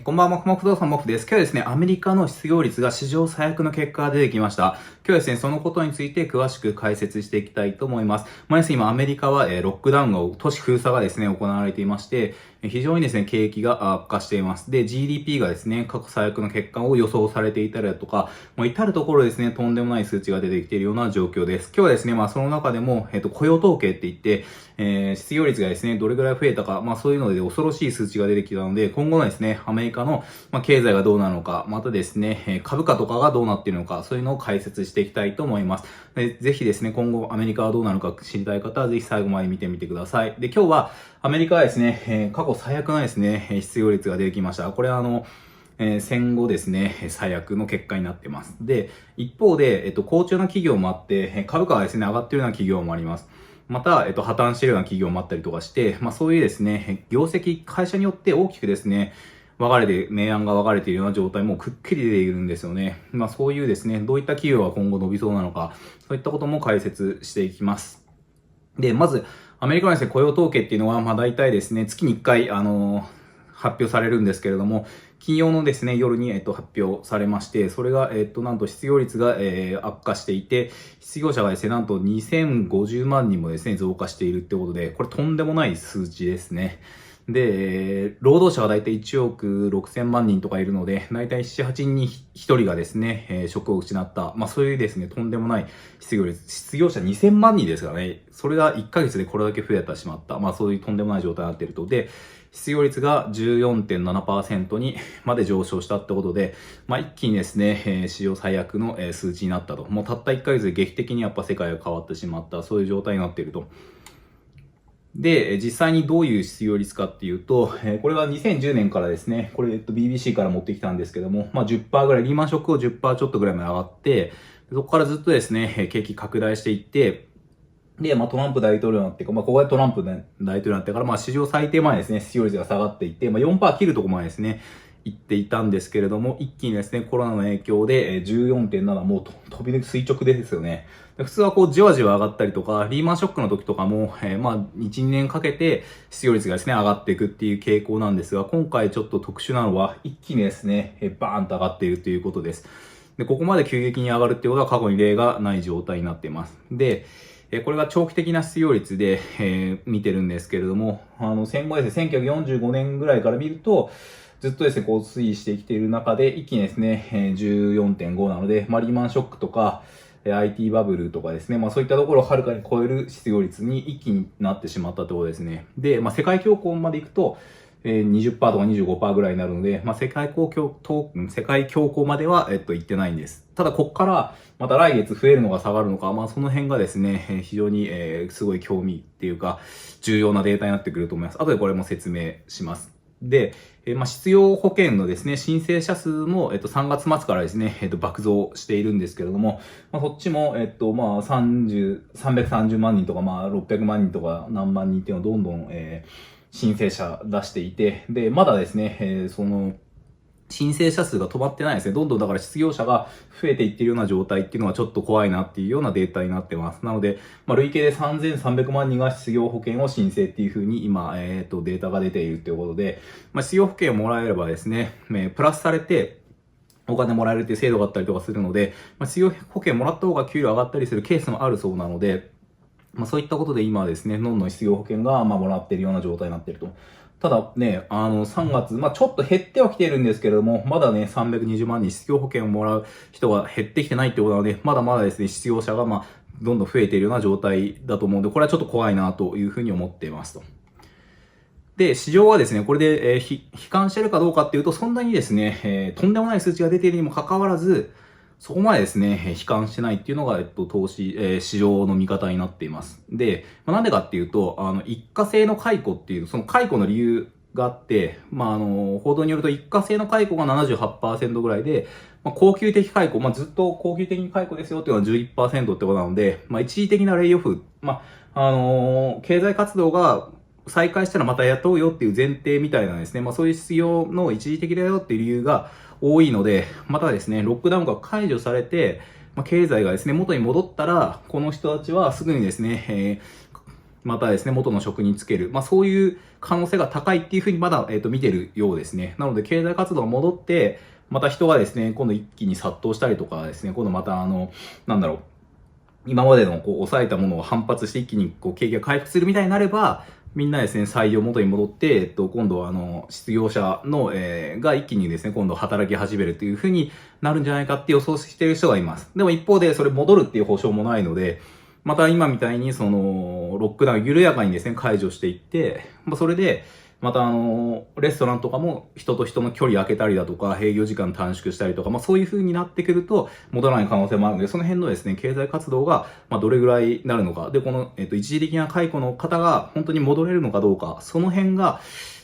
こんばんは、もふ不動産もふです。今日はですね、アメリカの失業率が史上最悪の結果が出てきました。今日はですね、そのことについて詳しく解説していきたいと思います。ですね、今アメリカはロックダウンが、都市封鎖がですね、行われていまして、非常にですね、景気が悪化しています。で、GDP がですね、過去最悪の結果を予想されていたりだとか、もう至るところですね、とんでもない数値が出てきているような状況です。今日はですね、その中でも、雇用統計って言って、失業率がですね、どれぐらい増えたか、そういうので恐ろしい数値が出てきたので、今後のですね、アメリカの、経済がどうなのか、またですね、株価とかがどうなっているのか、そういうのを解説していきたいと思います。ぜひですね、今後アメリカはどうなのか知りたい方は、ぜひ最後まで見てみてください。で、今日はアメリカはですね、過去最悪なですね、失業率が出てきました。これは戦後ですね、最悪の結果になっています。で、一方で、好調な企業もあって、株価がですね、上がっているような企業もあります。また、破綻しているような企業もあったりとかして、そういうですね、業績、会社によって大きくですね、明暗が分かれているような状態もくっきり出ているんですよね。そういうですね、どういった企業が今後伸びそうなのか、そういったことも解説していきます。で、まず、アメリカのですね、雇用統計っていうのは、大体ですね、月に1回、発表されるんですけれども、金曜のですね、夜に、発表されまして、それが、なんと失業率が、悪化していて、失業者がですね、なんと2050万人もですね、増加しているってことで、これとんでもない数値ですね。で、労働者が大体1億6000万人とかいるので、大体7、8人に1人がですね、職を失った。そういうですね、とんでもない失業率。失業者2000万人ですからね。それが1ヶ月でこれだけ増えてしまった。そういうとんでもない状態になっていると。で、失業率が 14.7% にまで上昇したってことで、一気にですね、史上最悪の数値になったと。もうたった1ヶ月で劇的にやっぱ世界が変わってしまった。そういう状態になっていると。で、実際にどういう失業率かっていうと、これは2010年からですね、これBBC から持ってきたんですけども、10%ぐらい、リーマンショックを10%ちょっとぐらいまで上がって、そこからずっとですね、景気拡大していって、で、トランプ大統領になってここでトランプ大統領になってから、史上最低までですね、失業率が下がっていって、4%切るところまでですね、行っていたんですけれども、一気にですね、コロナの影響で 14.7 もう飛び抜き垂直ですよね。普通はじわじわ上がったりとか、リーマンショックの時とかも、1、2年かけて失業率がですね、上がっていくっていう傾向なんですが、今回ちょっと特殊なのは、一気にですね、バーンと上がっているということです。で、ここまで急激に上がるっていうことは過去に例がない状態になっています。で、これが長期的な失業率で、見てるんですけれども、戦後ですね、1945年ぐらいから見ると、ずっとですね、推移してきている中で、一気にですね、14.5 なので、リーマンショックとか、IT バブルとかですね、そういったところをはるかに超える失業率に一気になってしまったところですね。で、世界恐慌まで行くと、20%とか25%ぐらいになるので、世界恐慌までは、行ってないんです。ただ、ここから、また来月増えるのか下がるのか、その辺がですね、非常に、すごい興味っていうか、重要なデータになってくると思います。後でこれも説明します。で、失業保険のですね、申請者数も、3月末からですね、爆増しているんですけれども、そっちも、330万人とか、600万人とか何万人っていうのをどんどん、申請者出していて、で、まだですね、申請者数が止まってないですね。どんどんだから失業者が増えていっているような状態っていうのはちょっと怖いなっていうようなデータになってます。なので、累計で3300万人が失業保険を申請っていうふうに今、データが出ているということで、失業保険をもらえればですね、プラスされて、お金もらえるっていう制度があったりとかするので、失業保険もらった方が給料上がったりするケースもあるそうなので、そういったことで今はですね、どんどん失業保険がもらっているような状態になっていると。ただね、3月、ちょっと減ってはきているんですけれども、まだね、320万人失業保険をもらう人が減ってきてないってことなので、まだまだですね、失業者がどんどん増えているような状態だと思うので、これはちょっと怖いなというふうに思っていますと。で、市場はですね、これで、悲観してるかどうかっていうと、そんなにですね、とんでもない数値が出ているにもかかわらず、そこまでですね、悲観してないっていうのが、市場の見方になっています。で、なんでかっていうと、一過性の解雇っていう、その解雇の理由があって、報道によると一過性の解雇が 78% ぐらいで、恒久的解雇、ずっと恒久的に解雇ですよっていうのは 11% ってことなので、一時的なレイオフ、経済活動が再開したらまた雇うよっていう前提みたいなですね、そういう失業の一時的だよっていう理由が多いので、またですね、ロックダウンが解除されて、経済がですね、元に戻ったら、この人たちはすぐにですね、またですね、元の職に就ける。そういう可能性が高いっていうふうにまだ、見てるようですね。なので、経済活動が戻って、また人がですね、今度一気に殺到したりとかですね、今度また今までの抑えたものを反発して一気に景気が回復するみたいになれば、みんなですね、採用元に戻って、今度は失業者の、が一気にですね、今度働き始めるというふうになるんじゃないかって予想している人がいます。でも一方で、それ戻るっていう保証もないので、また今みたいにロックダウン緩やかにですね、解除していって、それで、またレストランとかも人と人の距離空けたりだとか、営業時間短縮したりとか、そういう風になってくると戻らない可能性もあるので、その辺のですね、経済活動が、どれぐらいなるのか。で、この、一時的な解雇の方が本当に戻れるのかどうか、その辺が、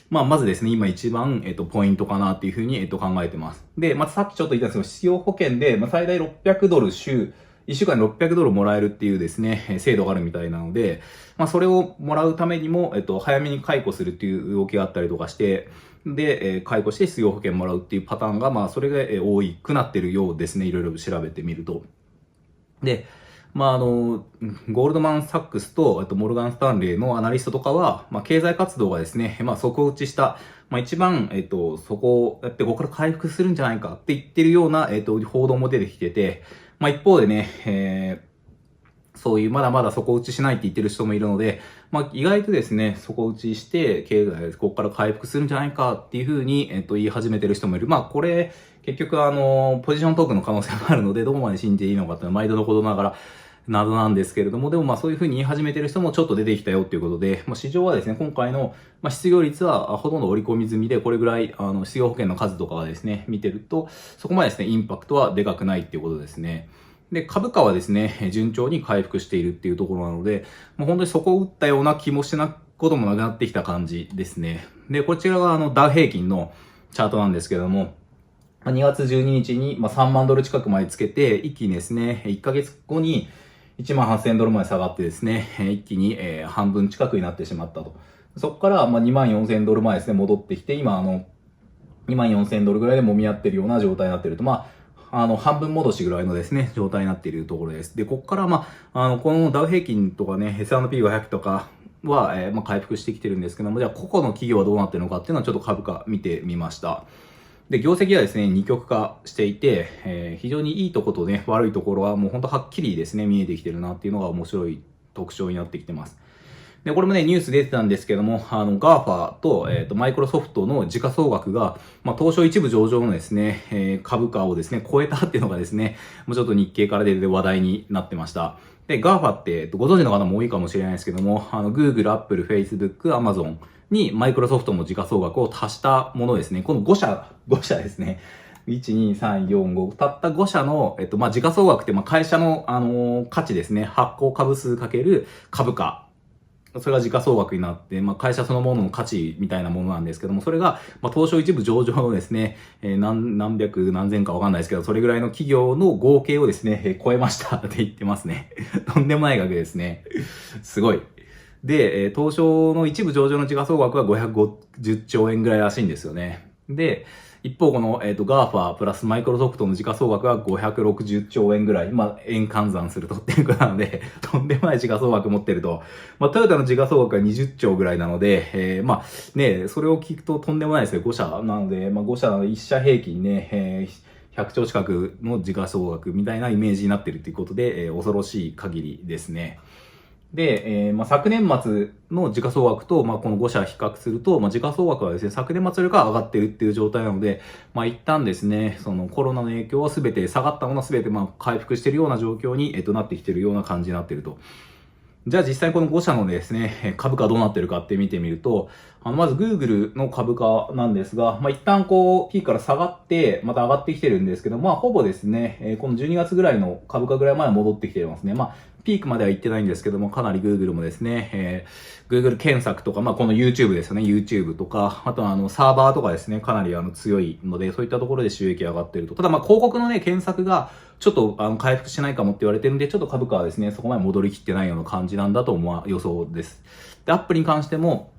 まずですね、今一番、ポイントかなっていう風に、考えてます。で、さっきちょっと言ったんですけど、失業保険で、最大$6001週間に$600もらえるっていうですね、制度があるみたいなので、それをもらうためにも、早めに解雇するっていう動きがあったりとかして、で、解雇して失業保険もらうっていうパターンが、それが多くなってるようですね。いろいろ調べてみると。で、ゴールドマン・サックスと、モルガン・スタンレーのアナリストとかは、経済活動がですね、底打ちした、一番、そこをやって、ここから回復するんじゃないかって言ってるような、報道も出てきてて、一方でね、そういうまだまだ底打ちしないって言ってる人もいるので、意外とですね、底打ちして、経済ここから回復するんじゃないかっていうふうに、言い始めてる人もいる。これ、結局ポジショントークンの可能性もあるので、どこまで信じていいのかっていうのは毎度のことながら、などなんですけれども、でもそういうふうに言い始めてる人もちょっと出てきたよっていうことで、市場はですね、今回の、失業率はほとんど織り込み済みで、これぐらい、失業保険の数とかはですね、見てると、そこまでですね、インパクトはでかくないっていうことですね。で、株価はですね、順調に回復しているっていうところなので、もう本当にそこを打ったような気もしなこともなくなってきた感じですね。で、こちらがダウ平均のチャートなんですけれども、2月12日に3万ドル近くまでつけて、一気にですね、1ヶ月後に1万8000ドルまで下がってですね、一気に半分近くになってしまったと。そこから2万4000ドルまでですね、戻ってきて、今2万4000ドルぐらいで揉み合ってるような状態になっていると。半分戻しぐらいのですね、状態になっているところです。で、ここからこのダウ平均とかね、S&P500 とかは、回復してきてるんですけども、じゃあ個々の企業はどうなってるのかっていうのはちょっと株価見てみました。で、業績はですね、二極化していて、非常にいいところとね、悪いところはもう本当はっきりですね、見えてきてるなっていうのが面白い特徴になってきてます。で、これもね、ニュース出てたんですけども、GAFA と、マイクロソフトの時価総額が、東証一部上場のですね、株価をですね、超えたっていうのがですね、もうちょっと日経から出て話題になってました。で、GAFA って、ご存知の方も多いかもしれないですけども、Google、Apple、Facebook、Amazon にマイクロソフトの時価総額を足したものですね。この5社ですね。1、2、3、4、5、たった5社の、時価総額って、会社の、価値ですね。発行株数かける株価。それが時価総額になって、会社そのものの価値みたいなものなんですけども、それが、東証一部上場のですね、何百何千かわかんないですけど、それぐらいの企業の合計をですね、超えましたって言ってますね。とんでもない額ですね。すごい。で、東証の一部上場の時価総額は550兆円ぐらいらしいんですよね。で、一方この、GAFA プラスマイクロソフトの時価総額は560兆円ぐらい、円換算するとっていうことなので、とんでもない時価総額持ってると、トヨタの時価総額は20兆ぐらいなので、それを聞くととんでもないですね。5社なので、5社の1社平均ね、100兆近くの時価総額みたいなイメージになってるということで、恐ろしい限りですね。で、昨年末の時価総額と、この5社比較すると、時価総額はですね、昨年末よりかは上がってるっていう状態なので、一旦ですね、そのコロナの影響はすべて、下がったものはすべて、回復しているような状況に、なってきているような感じになっていると。じゃあ実際この5社のですね、株価どうなってるかって見てみると、まず Google の株価なんですが、一旦ピークから下がって、また上がってきてるんですけど、ほぼですね、この12月ぐらいの株価ぐらいまで戻ってきてますね。ピークまでは行ってないんですけども、かなり Google もですね、Google 検索とか、この YouTube ですよね、YouTube とか、あとはサーバーとかですね、かなり強いので、そういったところで収益上がっていると。ただ広告のね、検索がちょっと回復しないかもって言われてるんで、ちょっと株価はですね、そこまで戻りきってないような感じなんだと予想です。で、Apple に関しても、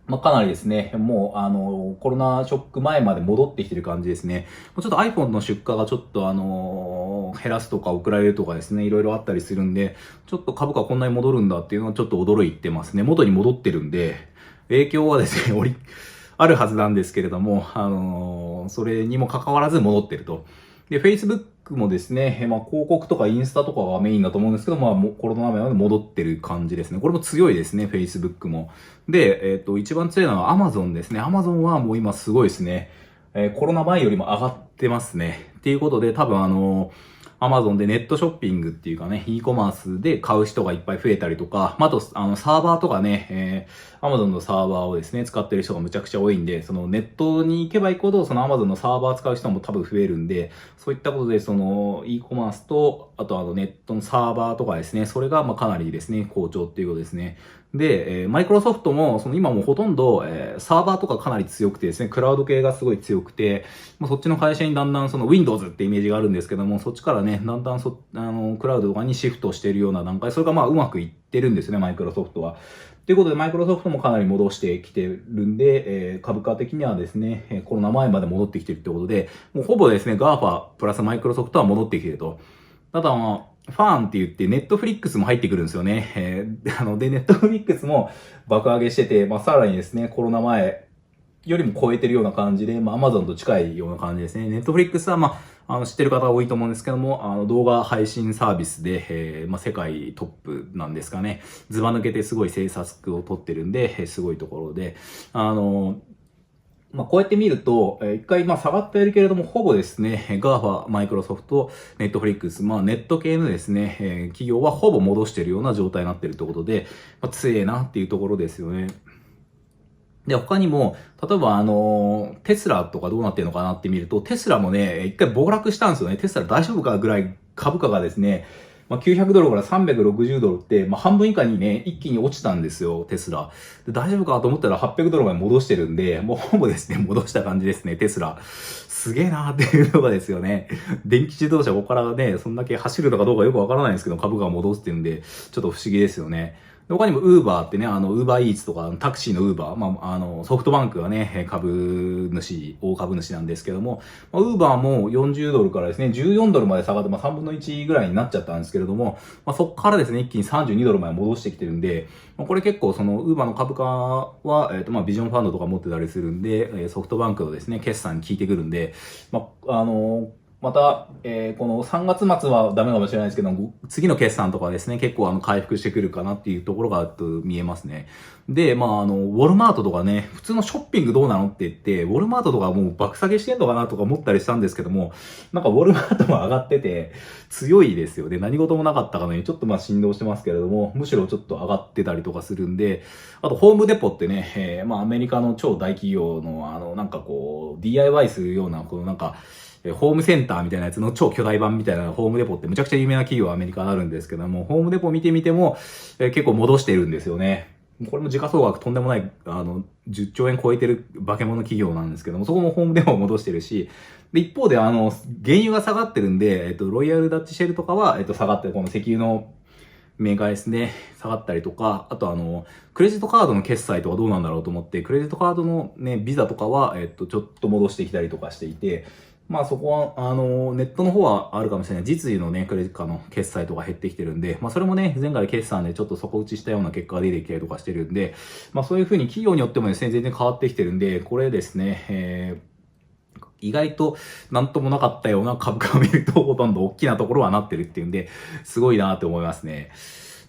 かなりですね、もう、コロナショック前まで戻ってきてる感じですね。ちょっと iPhone の出荷がちょっと減らすとか送られるとかですね、いろいろあったりするんで、ちょっと株価こんなに戻るんだっていうのはちょっと驚いてますね。元に戻ってるんで、影響はですね、あるはずなんですけれども、それにもかかわらず戻ってると。で、Facebook もですね、広告とかインスタとかがメインだと思うんですけど、もうコロナ前まで戻ってる感じですね。これも強いですね、Facebook も。で、一番強いのは Amazon ですね。Amazon はもう今すごいですね。コロナ前よりも上がってますね。っていうことで、多分アマゾンでネットショッピングっていうかね、e コマースで買う人がいっぱい増えたりとか、あと、サーバーとかね、アマゾンのサーバーをですね、使ってる人がむちゃくちゃ多いんで、そのネットに行けば行くほど、そのアマゾンのサーバー使う人も多分増えるんで、そういったことで、その e コマースと、あとネットのサーバーとかですね、それがかなりですね、好調っていうことですね。で、マイクロソフトも、その今もうほとんど、サーバーとかかなり強くてですね、クラウド系がすごい強くて、そっちの会社にだんだんその Windows ってイメージがあるんですけども、そっちからね、だんだんクラウドとかにシフトしているような段階、それがうまくいってるんですね、マイクロソフトは。ということで、マイクロソフトもかなり戻してきてるんで、株価的にはですね、コロナ前まで戻ってきてるってことで、もうほぼですね、GAFA プラスマイクロソフトは戻ってきてると。ただファーンって言って、ネットフリックスも入ってくるんですよね。で、ネットフリックスも爆上げしてて、さらにですね、コロナ前よりも超えてるような感じで、Amazon と近いような感じですね。ネットフリックスは、知ってる方が多いと思うんですけども、動画配信サービスで、世界トップなんですかね。ズバ抜けてすごい制作を取ってるんで、すごいところで、こうやって見ると、一回下がっているけれども、ほぼですね、GAFA、マイクロソフト、ネットフリックス、ネット系のですね、企業はほぼ戻しているような状態になっているということで、強いなっていうところですよね。で、他にも、例えばテスラとかどうなってるのかなって見ると、テスラもね、一回暴落したんですよね。テスラ大丈夫かぐらい株価がですね、900ドルから360ドルって、半分以下にね、一気に落ちたんですよ、テスラ。で大丈夫かと思ったら800ドルまで戻してるんで、もうほぼですね、戻した感じですね、テスラ。すげえなーっていうのがですよね。電気自動車ここからね、そんだけ走るのかどうかよくわからないんですけど、株価が戻すっていうんで、ちょっと不思議ですよね。他にも Uber ってね、Uber Eats とか、タクシーの Uber、ソフトバンクがね、大株主なんですけども、Uber も40ドルからですね、14ドルまで下がって、3分の1ぐらいになっちゃったんですけれども、そこからですね、一気に32ドルまで戻してきてるんで、これ結構その Uber の株価は、ビジョンファンドとか持ってたりするんで、ソフトバンクのですね、決算に効いてくるんで、また、この3月末はダメかもしれないですけど、次の決算とかですね、結構回復してくるかなっていうところが見えますね。で、ウォルマートとかね、普通のショッピングどうなのって言って、ウォルマートとかもう爆下げしてんのかなとか思ったりしたんですけども、なんかウォルマートも上がってて、強いですよね。何事もなかったかのように、ちょっと振動してますけれども、むしろちょっと上がってたりとかするんで、あと、ホームデポってね、アメリカの超大企業の、なんかこう、DIY するような、このなんか、ホームセンターみたいなやつの超巨大版みたいなホームデポってむちゃくちゃ有名な企業はアメリカにあるんですけども、ホームデポ見てみても、結構戻してるんですよね。これも時価総額とんでもない、10兆円超えてる化け物企業なんですけども、そこもホームデポを戻してるし、で、一方で原油が下がってるんで、ロイヤルダッチシェルとかは、下がってる、この石油のメーカーですね、下がったりとか、あとクレジットカードの決済とかどうなんだろうと思って、クレジットカードのね、ビザとかは、ちょっと戻してきたりとかしていて、そこは、ネットの方はあるかもしれない。実需のね、クレジットカードの決済とか減ってきてるんで、それもね、前回決算でちょっと底打ちしたような結果が出てきたりとかしてるんで、そういう風に企業によってもですね、全然変わってきてるんで、これですね、意外となんともなかったような株価を見るとほとんど大きなところはなってるっていうんで、すごいなって思いますね。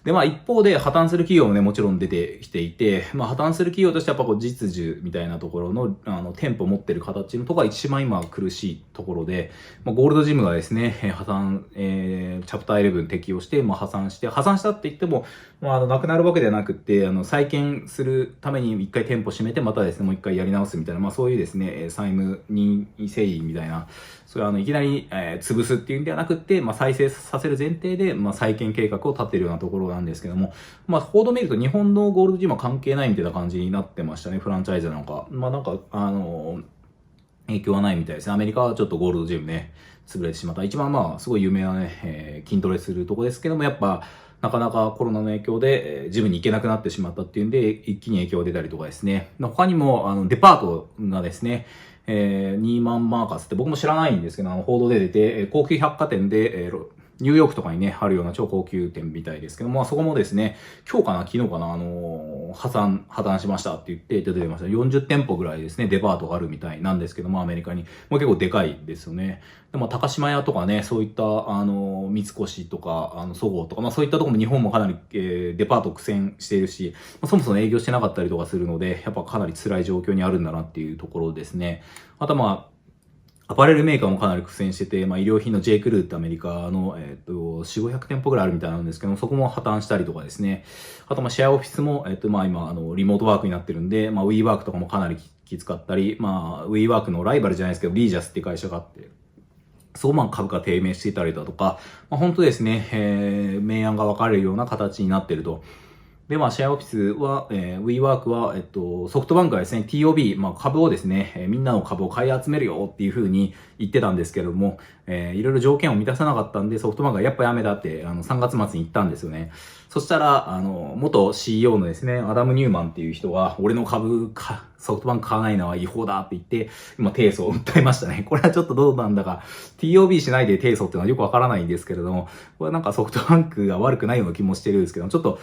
で、一方で破綻する企業もね、もちろん出てきていて、破綻する企業としてはやっぱ実需みたいなところの、店舗持ってる形のところが一番今苦しいところで、ゴールドジムがですね、破綻、チャプター11適用して、破産したって言っても、なくなるわけではなくて、再建するために一回店舗閉めて、またですね、もう一回やり直すみたいな、そういうですね、債務任意誠意みたいな、それはいきなり、潰すっていうんではなくて、再生させる前提で、再建計画を立てるようなところなんですけども、報道見ると日本のゴールドジムは関係ないみたいな感じになってましたね、フランチャイズなんか。影響はないみたいですね。アメリカはちょっとゴールドジムね、潰れてしまった。一番すごい有名なね、筋トレするとこですけども、やっぱ、なかなかコロナの影響で、ジムに行けなくなってしまったっていうんで、一気に影響が出たりとかですね。他にも、デパートがですね、ニーマンマーカスって僕も知らないんですけど、報道で出て、高級百貨店で、ニューヨークとかにね、あるような超高級店みたいですけども、そこもですね、今日かな、昨日かな、破綻しましたって言って出てました。40店舗ぐらいですね、デパートがあるみたいなんですけども、アメリカに。もう結構でかいですよね。でも、高島屋とかね、そういった、三越とか、そごうとか、そういったところも日本もかなり、デパート苦戦しているし、そもそも営業してなかったりとかするので、やっぱかなり辛い状況にあるんだなっていうところですね。あとアパレルメーカーもかなり苦戦してて、医療品の J. クルーってアメリカの、4、500店舗ぐらいあるみたいなんですけども、そこも破綻したりとかですね。あと、シェアオフィスも、今、リモートワークになってるんで、WeWork とかもかなりきつかったり、WeWork のライバルじゃないですけど、リージャスっていう会社があって、そこ株価低迷していたりだとか、本当ですね、明暗が分かれるような形になっていると。で、シェアオフィスは、WeWork は、ソフトバンクはですね、TOB、株をですね、みんなの株を買い集めるよっていう風に言ってたんですけれども、いろいろ条件を満たさなかったんで、ソフトバンクがやっぱやめたって、3月末に言ったんですよね。そしたら、元 CEO のですね、アダム・ニューマンっていう人は、俺の株か、ソフトバンク買わないのは違法だって言って、今、提訴を訴えましたね。これはちょっとどうなんだか、TOB しないで提訴っていうのはよくわからないんですけれども、これはなんかソフトバンクが悪くないような気もしてるんですけど、ちょっと、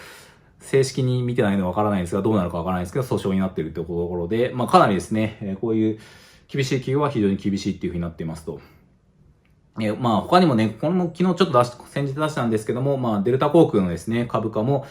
正式に見てないのはわからないんですが、どうなるかわからないですけど、訴訟になっているというところで、かなりですね、こういう厳しい企業は非常に厳しいっていうふうになっていますと。他にもね、これも昨日ちょっと先日出したんですけども、デルタ航空のですね、株価も、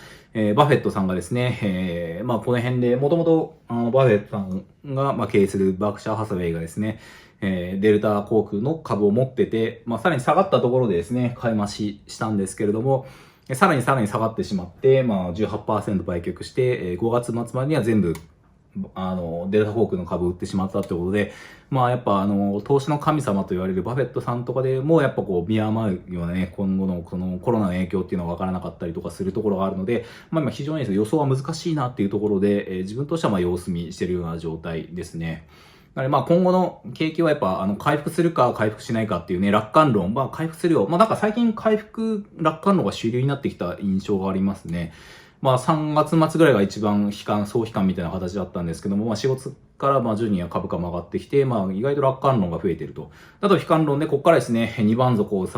バフェットさんがですね、この辺で、もともと、バフェットさんが、経営するバークシャーハサウェイがですね、デルタ航空の株を持ってて、さらに下がったところでですね、買い増ししたんですけれども、さらに下がってしまって、18% 売却して、5月末までには全部、デルタ航空の株を売ってしまったってことで、やっぱ投資の神様と言われるバフェットさんとかでも、やっぱ見余るようなね、今後のこのコロナの影響っていうのは分からなかったりとかするところがあるので、今非常にですね、予想は難しいなっていうところで、自分としては様子見してるような状態ですね。だから今後の景気はやっぱ回復するか回復しないかっていうね、楽観論、回復するよ。なんか最近回復楽観論が主流になってきた印象がありますね。3月末ぐらいが一番総悲観みたいな形だったんですけども、4月から徐々には株価も上がってきて、意外と楽観論が増えていると。あと悲観論で、ここからですね、2番底を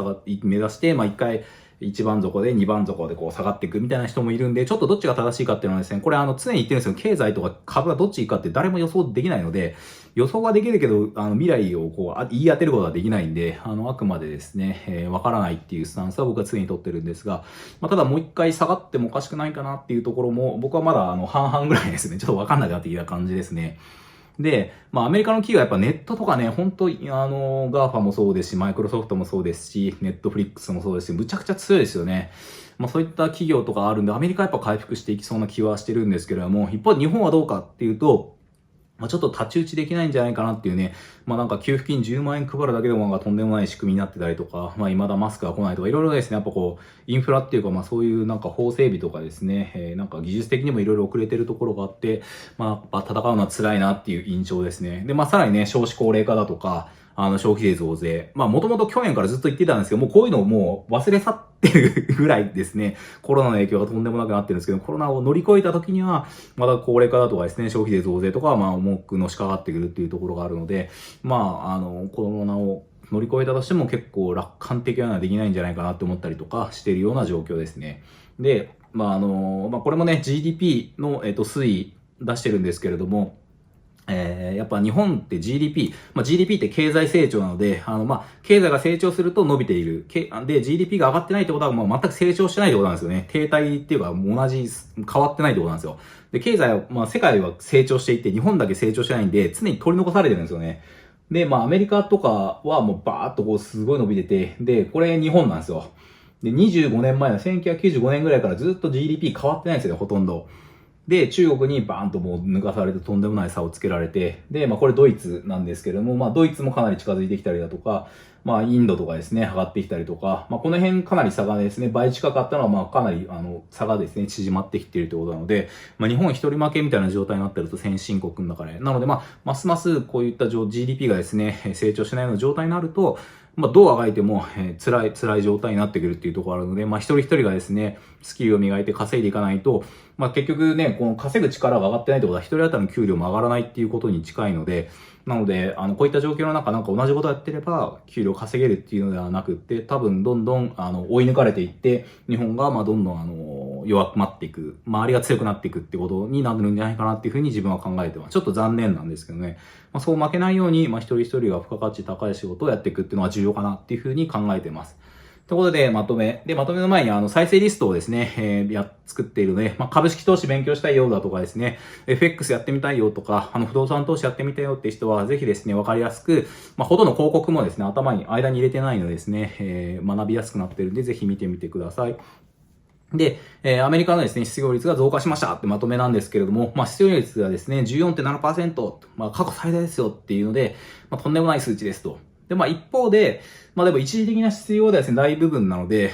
目指して、1回、1番底で2番底で下がっていくみたいな人もいるんで、ちょっとどっちが正しいかっていうのはですね、これ常に言ってるんですよ。経済とか株がどっちいいかって誰も予想できないので、予想はできるけど、未来を言い当てることはできないんで、あくまでですね、わからないっていうスタンスは僕は常に取ってるんですが、ただもう一回下がってもおかしくないかなっていうところも、僕はまだ半々ぐらいですね、ちょっとわかんなくなってきた感じですね。で、アメリカの企業はやっぱネットとかね、本当GAFA もそうですし、マイクロソフトもそうですし、ネットフリックスもそうですし、むちゃくちゃ強いですよね。そういった企業とかあるんで、アメリカはやっぱ回復していきそうな気はしてるんですけれども、一方日本はどうかっていうと、ちょっと太刀打ちできないんじゃないかなっていうね、なんか給付金10万円配るだけでもとんでもない仕組みになってたりとか、未だマスクが来ないとか、いろいろですね、やっぱインフラっていうか、そういうなんか法整備とかですね、なんか技術的にもいろいろ遅れてるところがあって、やっぱ戦うのは辛いなっていう印象ですね。で、さらにね、少子高齢化だとか、消費税増税。もともと去年からずっと言ってたんですけど、もうこういうのをもう忘れ去ってるぐらいですね、コロナの影響がとんでもなくなってるんですけど、コロナを乗り越えた時には、また高齢化だとかですね、消費税増税とかは重くのしかかってくるっていうところがあるので、コロナを乗り越えたとしても結構楽観的なのはできないんじゃないかなって思ったりとかしているような状況ですね。で、これもね、GDP の、推移出してるんですけれども、やっぱ日本って GDP って経済成長なので、経済が成長すると伸びている。で、GDP が上がってないってことは全く成長してないってことなんですよね。停滞っていうか変わってないってことなんですよ。で、経済は、世界は成長していて、日本だけ成長してないんで、常に取り残されてるんですよね。で、アメリカとかはもうバーっとすごい伸びてて、で、これ日本なんですよ。で、25年前の1995年ぐらいからずっと GDP 変わってないんですよね、ほとんど。で、中国にバーンともう抜かされてとんでもない差をつけられて、で、これドイツなんですけれども、ドイツもかなり近づいてきたりだとか、インドとかですね、上がってきたりとか、この辺かなり差がですね、倍近かったのは、かなり、差がですね、縮まってきているということなので、日本一人負けみたいな状態になってると先進国の中で、なので、ますますこういったGDP がですね、成長しないような状態になると、どうあがいても、辛い状態になってくるっていうところがあるので、一人一人がですね、スキルを磨いて稼いでいかないと、結局ね、この稼ぐ力が上がってないってことは、一人当たりの給料も上がらないっていうことに近いので、なので、こういった状況の中、同じことやってれば、給料稼げるっていうのではなくって、多分、どんどん、追い抜かれていって、日本が、どんどん、弱まっていく、周りが強くなっていくってことになるんじゃないかなっていうふうに自分は考えてます。ちょっと残念なんですけどね。そう負けないように、一人一人が付加価値高い仕事をやっていくっていうのは重要かなっていうふうに考えてます。ということで、まとめ。で、まとめの前に、再生リストをですね、作っているので、株式投資勉強したいよだとかですね、FX やってみたいよとか、不動産投資やってみたいよって人は、ぜひですね、わかりやすく、ほとんど広告もですね、間に入れてないのでですね、学びやすくなってるんで、ぜひ見てみてください。で、アメリカのですね、失業率が増加しましたってまとめなんですけれども、失業率がですね、14.7%、過去最大ですよっていうので、とんでもない数値ですと。で、一方で、でも一時的な失業ではですね、大部分なので、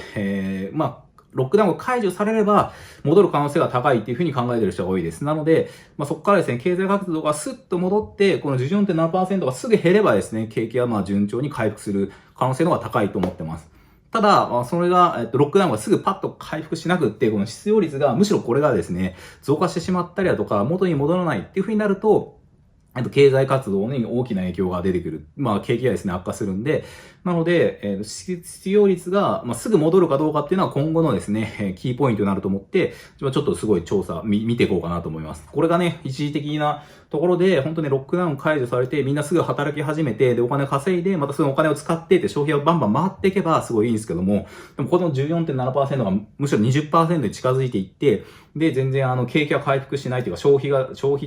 ロックダウンが解除されれば、戻る可能性が高いっていうふうに考えている人が多いです。なので、そこからですね、経済活動がスッと戻って、この 14.7% がすぐ減ればですね、景気は順調に回復する可能性の方が高いと思ってます。ただ、それが、ロックダウンがすぐパッと回復しなくって、この失業率が、むしろこれがですね、増加してしまったりだとか、元に戻らないっていう風になると、経済活動に大きな影響が出てくる。景気がですね、悪化するんで、なので、失業率が、すぐ戻るかどうかっていうのは今後のですね、キーポイントになると思って、ちょっとすごい見ていこうかなと思います。これがね、一時的なところで、本当にロックダウン解除されて、みんなすぐ働き始めて、で、お金稼いで、またそのお金を使ってって消費がバンバン回っていけばすごいいいんですけども、でもこの 14.7% がむしろ 20% に近づいていって、で、全然景気が回復しないというか、消費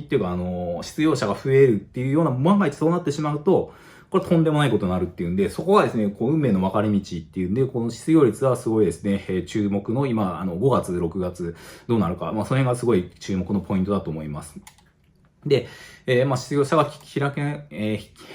っていうか、失業者が増えるっていうような、万が一そうなってしまうと、これとんでもないことになるっていうんで、そこがですね、運命の分かれ道っていうんで、この失業率はすごいですね、注目の今、5月、6月、どうなるか、その辺がすごい注目のポイントだと思います。で、失業者が減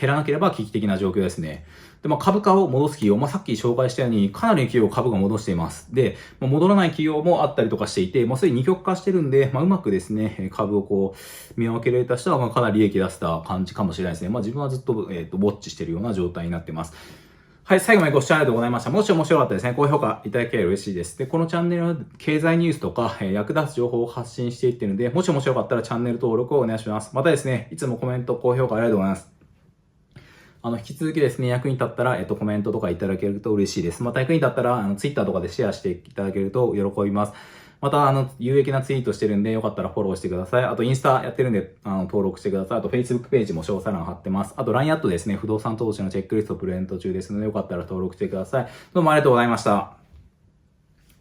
らなければ危機的な状況ですね。で、株価を戻す企業、さっき紹介したように、かなりの企業株が戻しています。で、戻らない企業もあったりとかしていて、すでに二極化してるんで、うまくですね、株を見分けられた人は、かなり利益出した感じかもしれないですね。自分はずっと、ウォッチしてるような状態になってます。はい、最後までご視聴ありがとうございました。もし面白かったですね、高評価いただければ嬉しいです。で、このチャンネルは経済ニュースとか、役立つ情報を発信していっているので、もし面白かったらチャンネル登録をお願いします。またですね、いつもコメント、高評価ありがとうございます。引き続きですね、役に立ったら、コメントとかいただけると嬉しいです。また役に立ったら、Twitter とかでシェアしていただけると喜びます。また、有益なツイートしてるんで、よかったらフォローしてください。あと、インスタやってるんで、登録してください。あと、Facebook ページも詳細欄貼ってます。あと、LINE アットですね、不動産投資のチェックリストプレゼント中ですので、よかったら登録してください。どうもありがとうございました。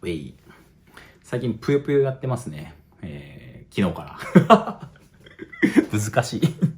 ウェイ。最近、ぷよぷよやってますね。昨日から。難しい。